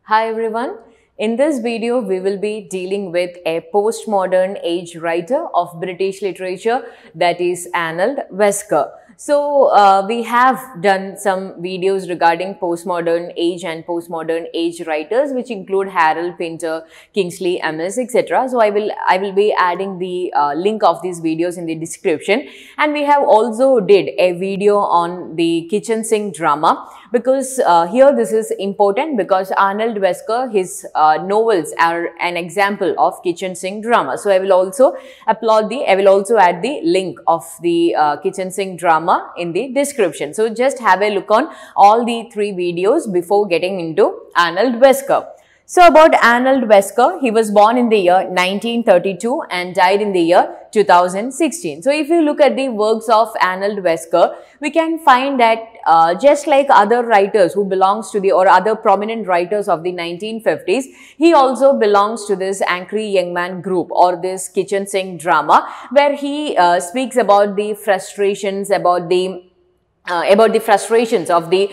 Hi everyone. In this video, we will be dealing with a postmodern age writer of British literature, that is Arnold Wesker. So, we have done some videos regarding postmodern age and postmodern age writers, which include Harold Pinter, Kingsley Amis, etc. So, I will be adding the link of these videos in the description. And we have also did a video on the kitchen sink drama, because here this is important because Arnold Wesker, his novels are an example of kitchen sink drama. So, I will also add the link of the kitchen sink drama in the description. So, just have a look on all the three videos before getting into Arnold Wesker. So, about Arnold Wesker, he was born in the year 1932 and died in the year 2016. So, if you look at the works of Arnold Wesker, we can find that just like other writers who belongs to the or other prominent writers of the 1950s, he also belongs to this angry young man group or this kitchen sink drama, where he speaks about the frustrations, about the frustrations of the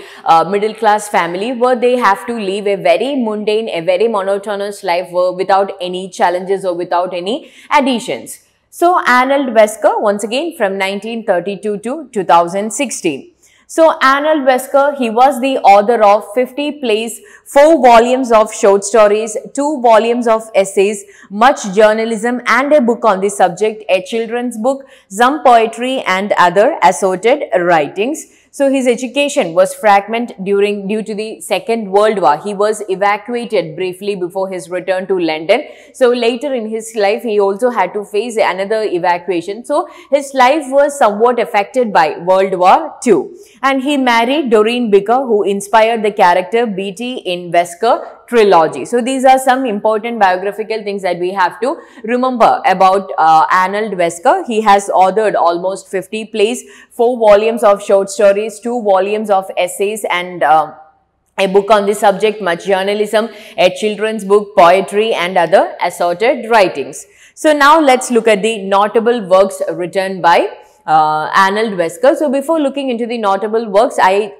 middle class family, where they have to live a very mundane, a very monotonous life without any challenges or without any additions. So, Arnold Wesker, once again from 1932 to 2016. So, Arnold Wesker, he was the author of 50 plays, 4 volumes of short stories, 2 volumes of essays, much journalism and a book on the subject, a children's book, some poetry and other assorted writings. So, his education was fragmented due to the Second World War. He was evacuated briefly before his return to London. So, later in his life, he also had to face another evacuation. So, his life was somewhat affected by World War II. And he married Doreen Bicker, who inspired the character Beatty in Wesker trilogy. So, these are some important biographical things that we have to remember about Arnold Wesker. He has authored almost 50 plays, 4 volumes of short stories, 2 volumes of essays and a book on the subject, much journalism, a children's book, poetry and other assorted writings. So, now let's look at the notable works written by Arnold Wesker. So, before looking into the notable works, I'm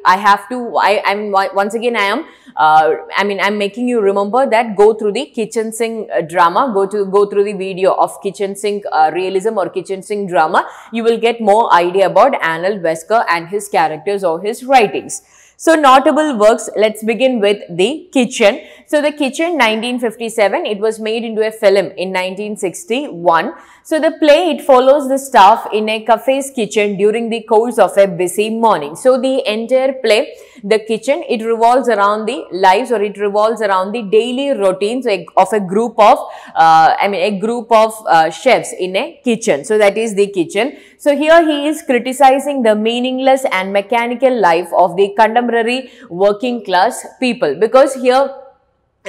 making you remember that go through the kitchen sink drama, go through the video of kitchen sink realism or kitchen sink drama. You will get more idea about Arnold Wesker and his characters or his writings. So, notable works, let's begin with The Kitchen. So, The Kitchen, 1957, it was made into a film in 1961. So, the play, it follows the staff in a cafe's kitchen during the course of a busy morning. So, the entire play, The Kitchen, it revolves around the lives or it revolves around the daily routines of a group of, chefs in a kitchen. So, that is The Kitchen. So, here he is criticizing the meaningless and mechanical life of the contemporary working class people, because here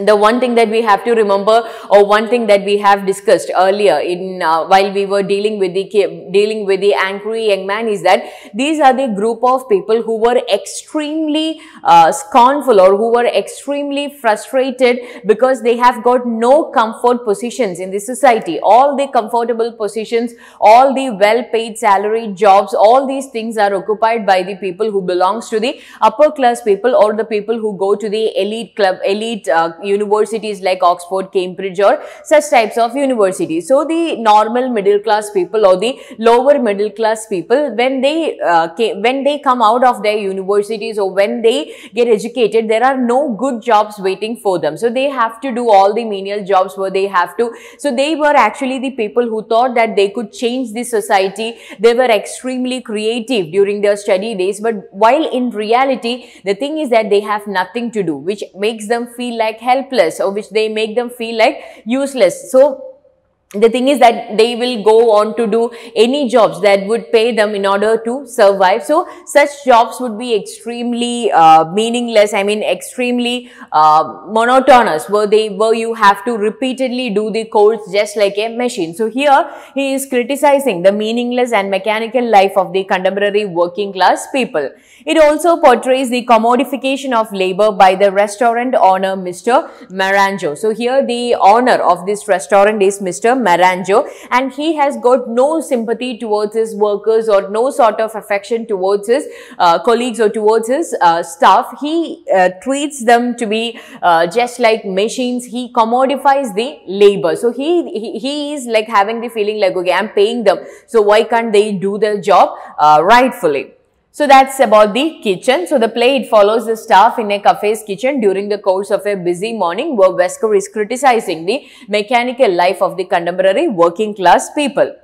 the one thing that we have to remember, or one thing that we have discussed earlier in while we were dealing with the angry young man, is that these are the group of people who were extremely scornful or who were extremely frustrated because they have got no comfort positions in the society. All the comfortable positions, all the well-paid salaried jobs, all these things are occupied by the people who belongs to the upper class people, or the people who go to the elite universities like Oxford, Cambridge or such types of universities. So, the normal middle class people or the lower middle class people, when they come out of their universities or when they get educated, there are no good jobs waiting for them. So, they have to do all the menial jobs where they have to. So, they were actually the people who thought that they could change the society. They were extremely creative during their study days, but while in reality, the thing is that they have nothing to do, which makes them feel like helpless, or which they make them feel like useless. So, the thing is that they will go on to do any jobs that would pay them in order to survive. So, such jobs would be extremely meaningless, extremely monotonous, where you have to repeatedly do the course just like a machine. So, here he is criticizing the meaningless and mechanical life of the contemporary working class people. It also portrays the commodification of labor by the restaurant owner Mr. Maranjo. So, here the owner of this restaurant is Mr. Maranjo, and he has got no sympathy towards his workers or no sort of affection towards his colleagues or towards his staff. He treats them to be just like machines. He commodifies the labor. So he is like having the feeling like, okay, I'm paying them, so why can't they do their job rightfully? So that's about the kitchen. So the play, it follows the staff in a cafe's kitchen during the course of a busy morning where Wesker is criticizing the mechanical life of the contemporary working class people.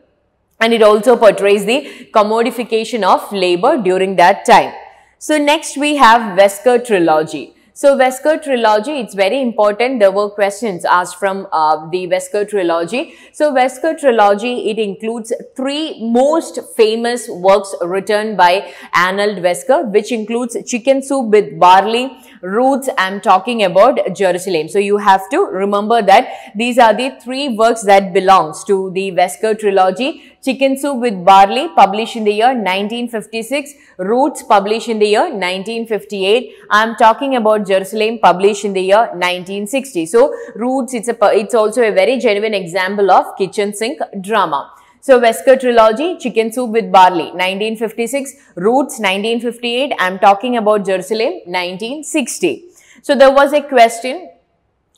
And it also portrays the commodification of labor during that time. So next we have Wesker trilogy. So Wesker trilogy, it's very important. There were questions asked from the Wesker trilogy. So Wesker trilogy, it includes 3 most famous works written by Arnold Wesker, which includes Chicken Soup with Barley, Roots, I'm talking about Jerusalem. So you have to remember that these are the 3 works that belongs to the Wesker trilogy. Chicken Soup with Barley, published in the year 1956. Roots, published in the year 1958. I am talking about Jerusalem, published in the year 1960. So Roots, it's also a very genuine example of kitchen sink drama. So Wesker trilogy, Chicken Soup with Barley, 1956. Roots, 1958. I am talking about Jerusalem, 1960. So there was a question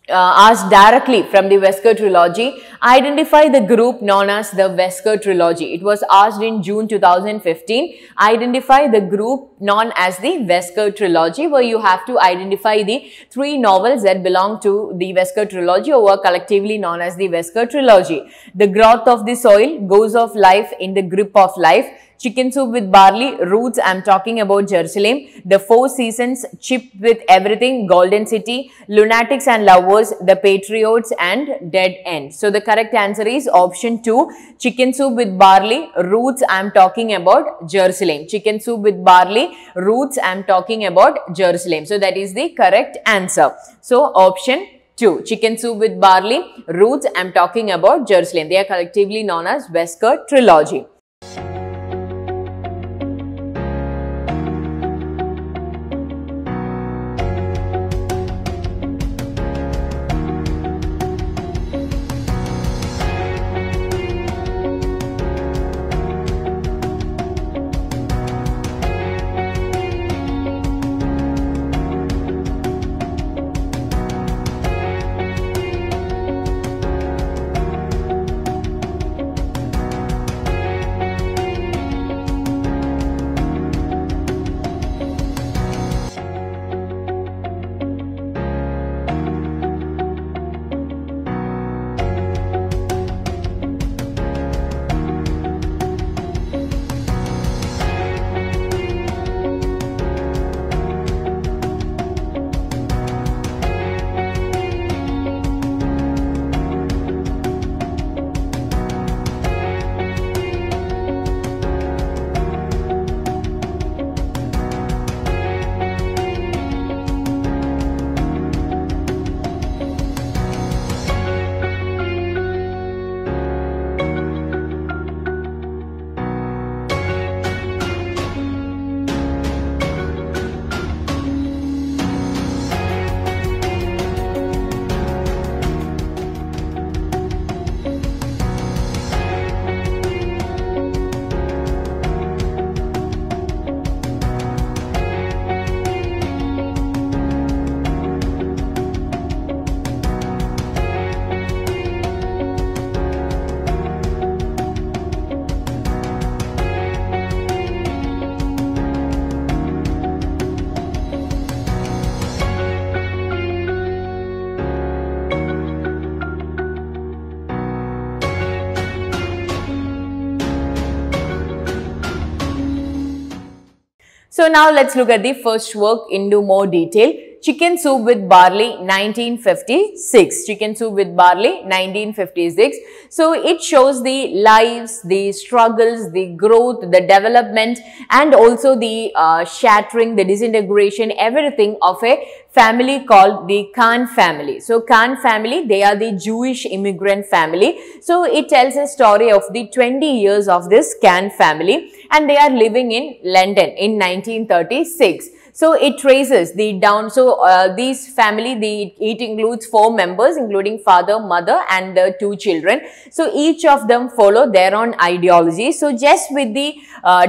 asked directly from the Wesker trilogy. Identify the group known as the Wesker trilogy. It was asked in June 2015. Identify the group known as the Wesker trilogy, where you have to identify the 3 novels that belong to the Wesker trilogy or were collectively known as the Wesker trilogy. The Growth of the Soil, Goes of Life, In the Grip of Life, Chicken Soup with Barley, Roots, I'm talking about Jerusalem, The 4 Seasons, Chip with Everything, Golden City, Lunatics and Lovers, The Patriots, and Dead End. So the correct answer is option 2, Chicken Soup with Barley, Roots, I'm talking about Jerusalem. Chicken Soup with Barley, Roots, I'm talking about Jerusalem. So that is the correct answer. So option 2, Chicken Soup with Barley, Roots, I'm talking about Jerusalem. They are collectively known as Wesker trilogy. So now let's look at the first work into more detail. Chicken Soup with Barley, 1956. Chicken Soup with Barley, 1956. So it shows the lives, the struggles, the growth, the development, and also the shattering, the disintegration, everything of a family called the Khan family. So Khan family, they are the Jewish immigrant family. So it tells a story of the 20 years of this Khan family, and they are living in London in 1936. So it traces the down. So these family, it includes 4 members, including father, mother, and the 2 children. So each of them follow their own ideology. So just with the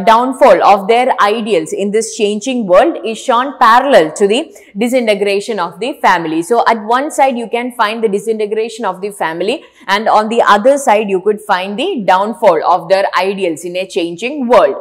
downfall of their ideals in this changing world is shown parallel to the disintegration of the family. So at one side you can find the disintegration of the family, and on the other side you could find the downfall of their ideals in a changing world.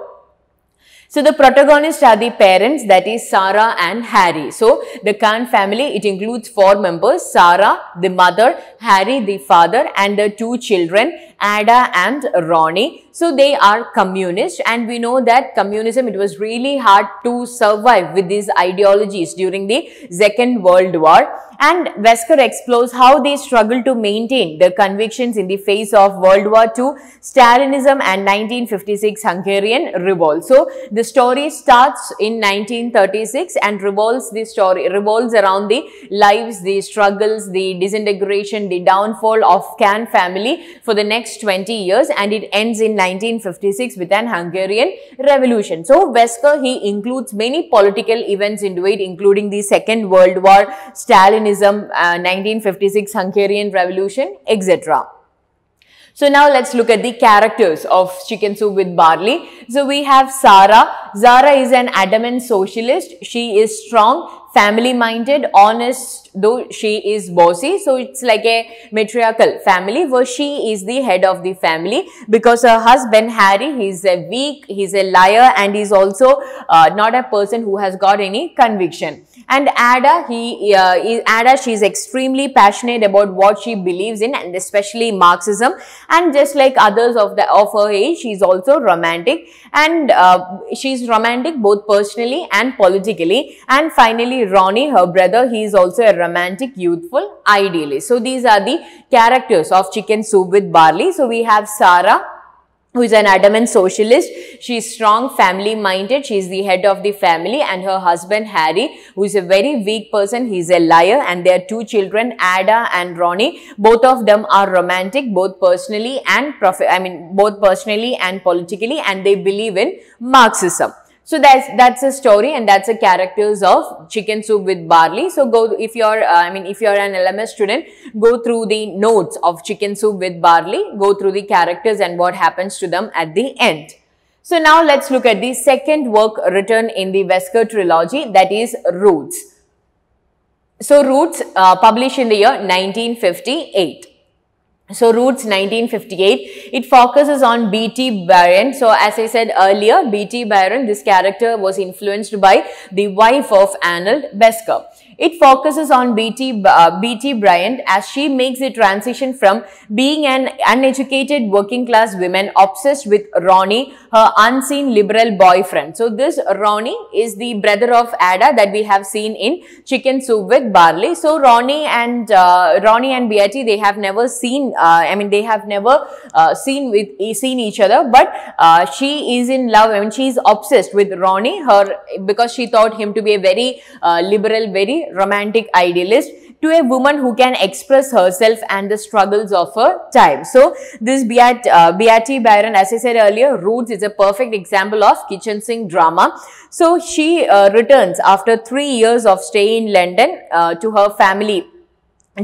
So the protagonists are the parents, that is Sarah and Harry. So the Khan family, it includes 4 members: Sarah, the mother, Harry, the father, and the 2 children, Ada and Ronnie. So they are communists, and we know that communism, it was really hard to survive with these ideologies during the Second World War. And Wesker explores how they struggle to maintain their convictions in the face of World War II, Stalinism, and 1956 Hungarian revolt. So the story starts in 1936 and revolves around the lives, the struggles, the disintegration, the downfall of Khan family for the next 20 years, and it ends in 1956 with an Hungarian revolution. So Wesker, he includes many political events into it, including the Second World War, Stalinism, 1956 Hungarian revolution, etc. So now let's look at the characters of Chicken Soup with Barley. So we have Sarah. Zara is an adamant socialist. She is strong, family-minded, honest, though she is bossy. So it's like a matriarchal family where she is the head of the family, because her husband Harry, he's a weak, he's a liar, and he's also not a person who has got any conviction. And Ada, she's extremely passionate about what she believes in, and especially Marxism. And just like others of her age, she's also romantic, and she's romantic both personally and politically. And finally, Ronnie, her brother, he is also a romantic, youthful idealist. So these are the characters of Chicken Soup with Barley. So we have Sarah, who is an adamant socialist. She is strong, family-minded. She is the head of the family. And her husband, Harry, who is a very weak person. He is a liar. And their 2 children, Ada and Ronnie. Both of them are romantic, both personally and politically. And they believe in Marxism. So that's a story, and that's the characters of Chicken Soup with Barley. So go, if you're an LMS student, go through the notes of Chicken Soup with Barley, go through the characters and what happens to them at the end. So now let's look at the second work written in the Wesker trilogy, that is Roots. So Roots published in the year 1958. So Roots 1958, it focuses on B.T. Barron. So as I said earlier, B.T. Barron, this character was influenced by the wife of Arnold Wesker. It focuses on B.T. Bryant as she makes the transition from being an uneducated working class woman obsessed with Ronnie, her unseen liberal boyfriend. So this Ronnie is the brother of Ada that we have seen in Chicken Soup with Barley. So Ronnie and Beatty, they have never seen, seen each other, but she is in love. She is obsessed with Ronnie, because she thought him to be a very liberal, very romantic idealist, to a woman who can express herself and the struggles of her time. So this Beatty Byron, as I said earlier, Roots is a perfect example of kitchen sink drama. So she returns after 3 years of stay in London to her family,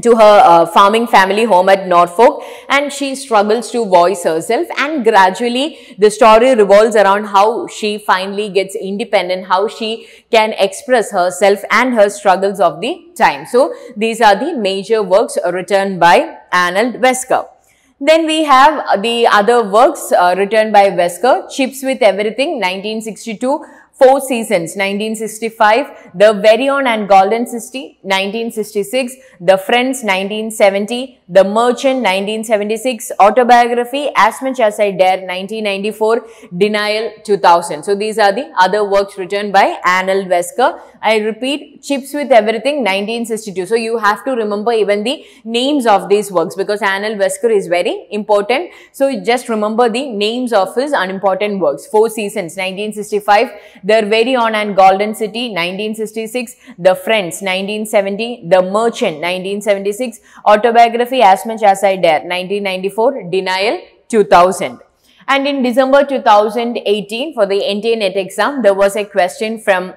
to her farming family home at Norfolk, and she struggles to voice herself, and gradually the story revolves around how she finally gets independent, how she can express herself and her struggles of the time. So these are the major works written by Arnold Wesker. Then we have the other works written by Wesker: Chips with Everything 1962, Four Seasons 1965, The Very Own and Golden City 1966, The Friends 1970, The Merchant 1976, Autobiography, As Much As I Dare 1994, Denial 2000. So these are the other works written by Arnold Wesker. I repeat, Chips with Everything 1962. So you have to remember even the names of these works, because Arnold Wesker is very important. So just remember the names of his unimportant works. Four Seasons 1965, The Very Own and Golden City 1966, The Friends 1970, The Merchant 1976, Autobiography, As Much As I Dare 1994, Denial 2000. And in December 2018, for the NTA NET exam, there was a question from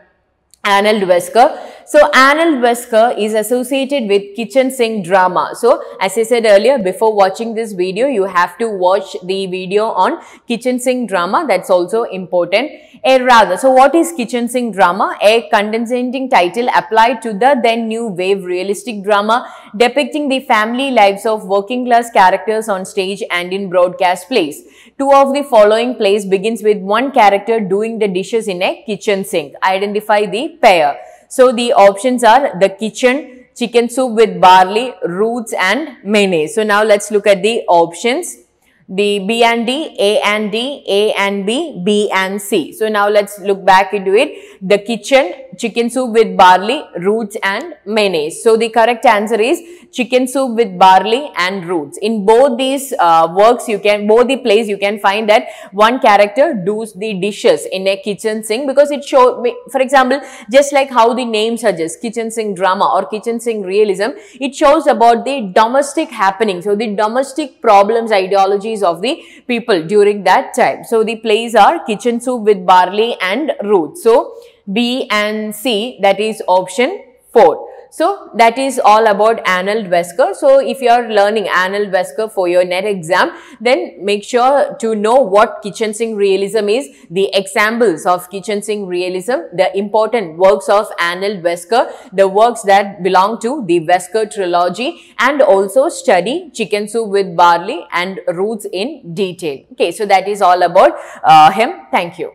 Arnold Wesker. So Arnold Wesker is associated with kitchen sink drama. So as I said earlier, before watching this video, you have to watch the video on kitchen sink drama. That's also important. So what is kitchen sink drama? A condescending title applied to the then new wave realistic drama depicting the family lives of working class characters on stage and in broadcast plays. Two of the following plays begins with one character doing the dishes in a kitchen sink. Identify the pair. So the options are the kitchen, chicken soup with barley, roots and mayonnaise. So now let's look at the options. The B and D, A and D, A and B, B and C. So now let's look back into it. The kitchen, chicken soup with barley, roots and mayonnaise. So the correct answer is chicken soup with barley and roots. In both these both the plays, you can find that one character does the dishes in a kitchen sink, because it shows, for example, just like how the name suggests, kitchen sink drama or kitchen sink realism, it shows about the domestic happenings, so the domestic problems, ideologies of the people during that time. So the plays are kitchen soup with barley and roots. So B and C, that is option 4. So that is all about Arnold Wesker. So if you are learning Arnold Wesker for your NET exam, then make sure to know what kitchen sink realism is, the examples of kitchen sink realism, the important works of Arnold Wesker, the works that belong to the Wesker trilogy, and also study chicken soup with barley and roots in detail. Okay, so that is all about him. Thank you.